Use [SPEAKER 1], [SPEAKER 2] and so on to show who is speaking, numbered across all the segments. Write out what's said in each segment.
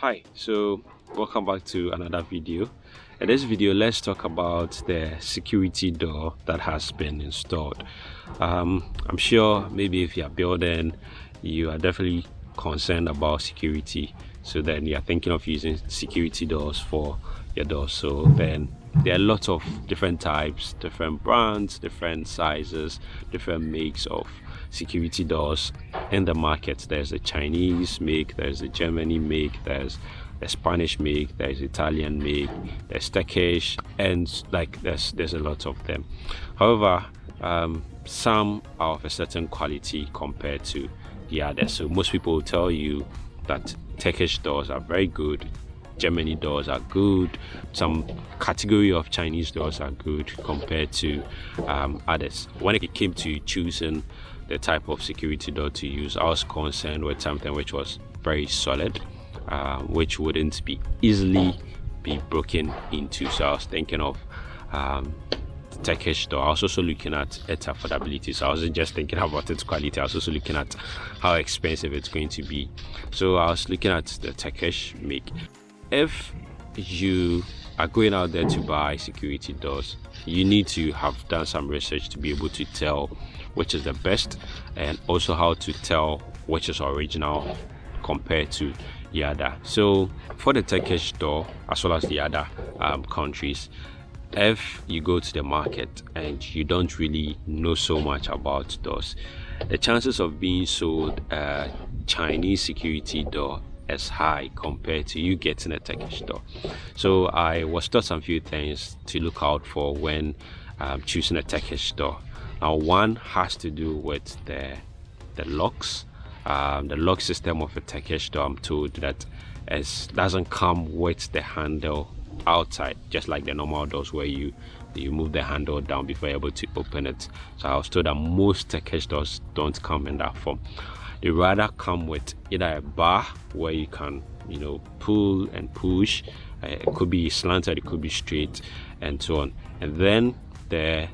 [SPEAKER 1] Hi, so welcome back to another video. In this video, let's talk about the security door that has been installed. I'm sure maybe if you're building, you are definitely concerned about security, so then you're thinking of using security doors for your doors. So then there are lots of different types, different brands, different sizes, different makes of security doors in the market. There's a Chinese make, there's a Germany make, there's a Spanish make, there's Italian make, there's Turkish, and like there's a lot of them. However, some are of a certain quality compared to the others. So most people will tell you that Turkish doors are very good, Germany doors are good, some category of Chinese doors are good compared to others. When it came to choosing the type of security door to use, I was concerned with something which was very solid, which wouldn't be easily be broken into. So I was thinking of the Turkish door. I was also looking at its affordability, so I wasn't just thinking about its quality, I was also looking at how expensive it's going to be. So I was looking at the Turkish make. If you are going out there to buy security doors, you need to have done some research to be able to tell which is the best, and also how to tell which is original compared to the other. So for the Turkish door, as well as the other countries, if you go to the market and you don't really know so much about doors, the chances of being sold a Chinese security door is high compared to you getting a Turkish door. So I was taught some few things to look out for when choosing a Turkish door. Now, one has to do with the locks. The lock system of a Turkish door, I'm told that doesn't come with the handle outside, just like the normal doors where you move the handle down before you're able to open it. So I was told that most Turkish doors don't come in that form. They rather come with either a bar where you can pull and push. It could be slanted, it could be straight, and so on. And then the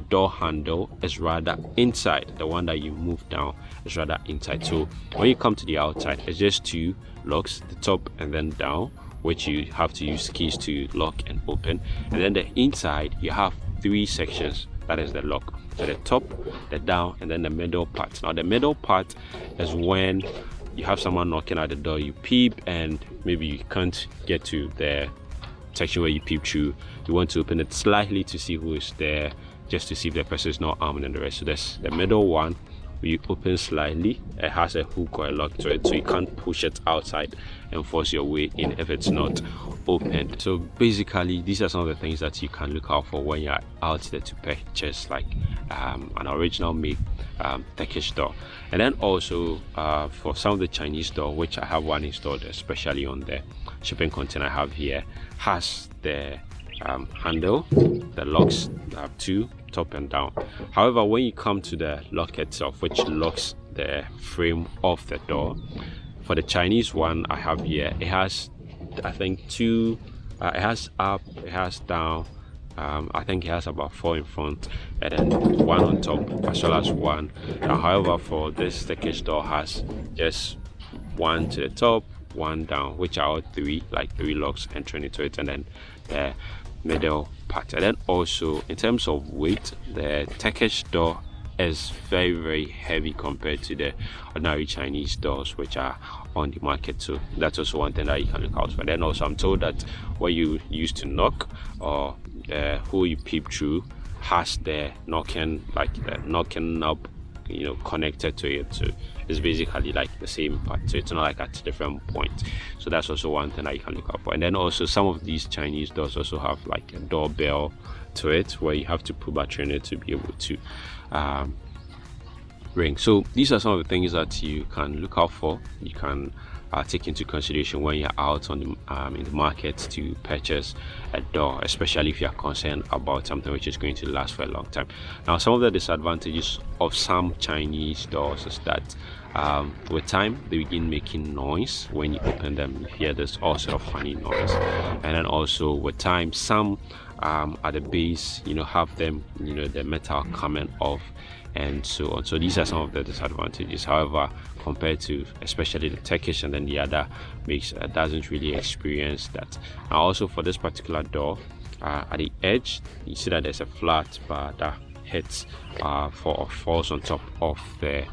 [SPEAKER 1] door handle is rather inside. The one that you move down is rather inside. So when you come to the outside, it's just two locks, the top and then down, which you have to use keys to lock and open. And then the inside, you have three sections. That is the lock. So the top, the down, and then the middle part. Now the middle part is when you have someone knocking at the door, you peep, and maybe you can't get to the section where you peep through. You want to open it slightly to see who is there, just to see if the person is not armed and the rest. So there's the middle one where you open slightly. It has a hook or a lock to it, so you can't push it outside and force your way in if it's not opened. So basically, these are some of the things that you can look out for when you're out there to purchase like an original made Turkish door. And then also for some of the Chinese door, which I have one installed especially on the shipping container I have here, has the handle, the locks, two, top and down. However, when you come to the lock itself, which locks the frame of the door, for the Chinese one I have here, it has, I think, two, it has up, it has down, I think it has about 4 in front and then one on top as well as one. Now, however, for this Turkish door has just one to the top, one down, which are all three locks entering into it, and then the middle part. And then also in terms of weight, the Turkish door is very, very heavy compared to the ordinary Chinese doors which are on the market. So that's also one thing that you can look out for. Then also I'm told that what you use to knock or who you peep through has the knocking knob connected to it. So it's basically like the same part, so it's not like at different points. So that's also one thing that you can look out for. And then also some of these Chinese doors also have like a doorbell to it where you have to put battery in it to be able to ring. So these are some of the things that you can look out for, you can take into consideration when you're out on in the market to purchase a door, especially if you're concerned about something which is going to last for a long time. Now, some of the disadvantages of some Chinese doors is that with time they begin making noise. When you open them, you hear this all sort of funny noise. And then also with time, some at the base, have them, the metal coming off and so on. So these are some of the disadvantages. However, compared to especially the Turkish and then the other makes, doesn't really experience that. Now also for this particular door, at the edge you see that there's a flat bar that hits falls on top of the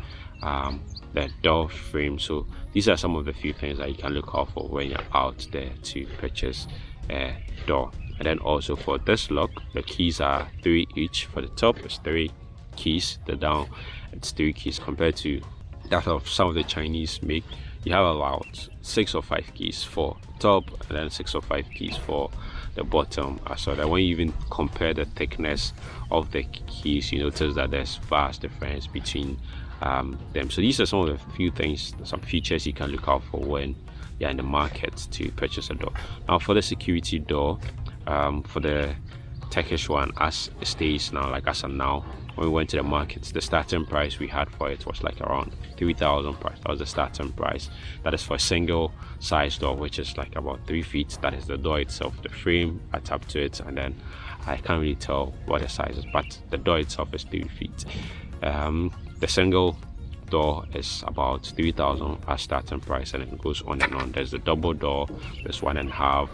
[SPEAKER 1] door frame. So these are some of the few things that you can look out for when you're out there to purchase a door. And then also for this lock, the keys are 3 each. For the top it's 3 keys, the down it's 3 keys, compared to that of some of the Chinese make. You have about 6 or 5 keys for top and then 6 or 5 keys for the bottom. So that when you even compare the thickness of the keys, you notice that there's vast difference between them. So these are some of the few things, some features you can look out for when you're in the market to purchase a door. Now for the security door, for the Turkish one, as it stays now, like as of now, when we went to the markets, the starting price we had for it was like around 3,000 price. That was the starting price. That is for a single size door, which is like about 3 feet. That is the door itself, the frame attached to it, and then I can't really tell what the size is, but the door itself is 3 feet. The single door is about 3,000 as starting price, and it goes on and on. There's the double door, there's 1.5,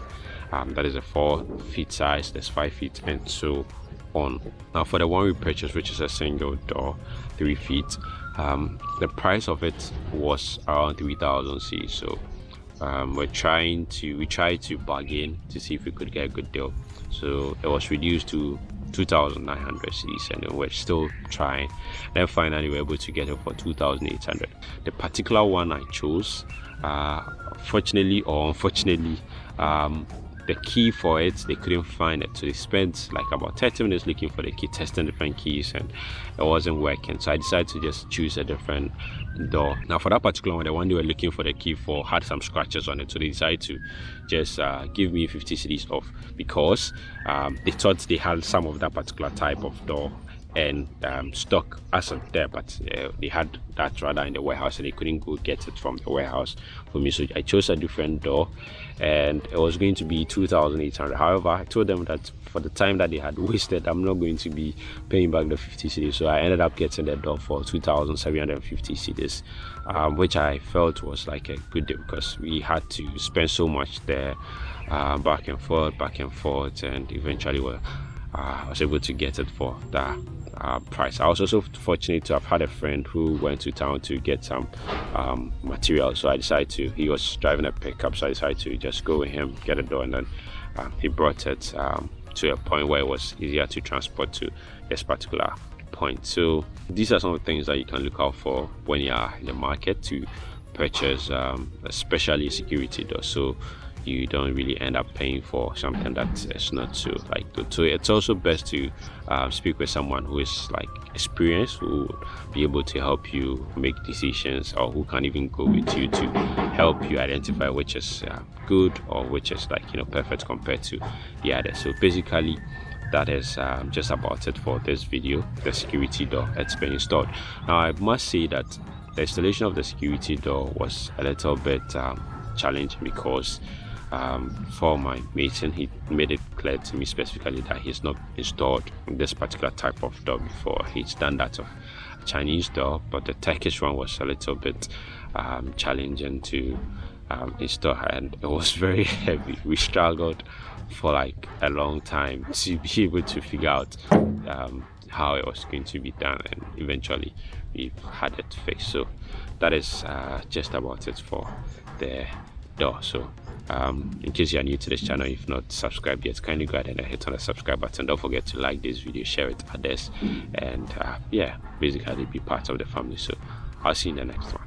[SPEAKER 1] that is a 4 feet size, there's 5 feet, and so on. Now for the one we purchased, which is a single door, 3 feet, the price of it was around 3,000 C. So we tried to bargain to see if we could get a good deal. So it was reduced to 2,900 C's, and we're still trying. Then finally we were able to get it for 2,800. The particular one I chose, fortunately or unfortunately, the key for it, they couldn't find it, so they spent like about 30 minutes looking for the key, testing different keys, and it wasn't working. So I decided to just choose a different door. Now for that particular one, the one they were looking for the key for had some scratches on it, so they decided to just give me 50 cedis off, because they thought they had some of that particular type of door and stock as of there, but they had that rather in the warehouse, and they couldn't go get it from the warehouse for me. So I chose a different door, and it was going to be 2,800. However, I told them that for the time that they had wasted, I'm not going to be paying back the 50 cedis. So I ended up getting the door for 2,750 cedis, which I felt was like a good deal, because we had to spend so much there, back and forth, and eventually I was able to get it for that price. I was also fortunate to have had a friend who went to town to get some material, so I decided to, he was driving a pickup, so I decided to just go with him, get a door, and then he brought it to a point where it was easier to transport to this particular point. So these are some of the things that you can look out for when you are in the market to purchase, especially security doors, so you don't really end up paying for something that is not so good. So it's also best to speak with someone who is like experienced, who will be able to help you make decisions, or who can even go with you to help you identify which is good or which is perfect compared to the other. So basically that is just about it for this video, the security door that's been installed. Now I must say that the installation of the security door was a little bit challenging, because for my mason, he made it clear to me specifically that he's not installed this particular type of door before. He's done that of a Chinese door, but the Turkish one was a little bit challenging to install, and it was very heavy. We struggled for like a long time to be able to figure out how it was going to be done, and eventually we had it fixed. So that is just about it for the door. So in case you are new to this channel, if not subscribed yet, kindly go ahead and hit on the subscribe button. Don't forget to like this video, share it with others, and yeah, basically be part of the family. So I'll see you in the next one.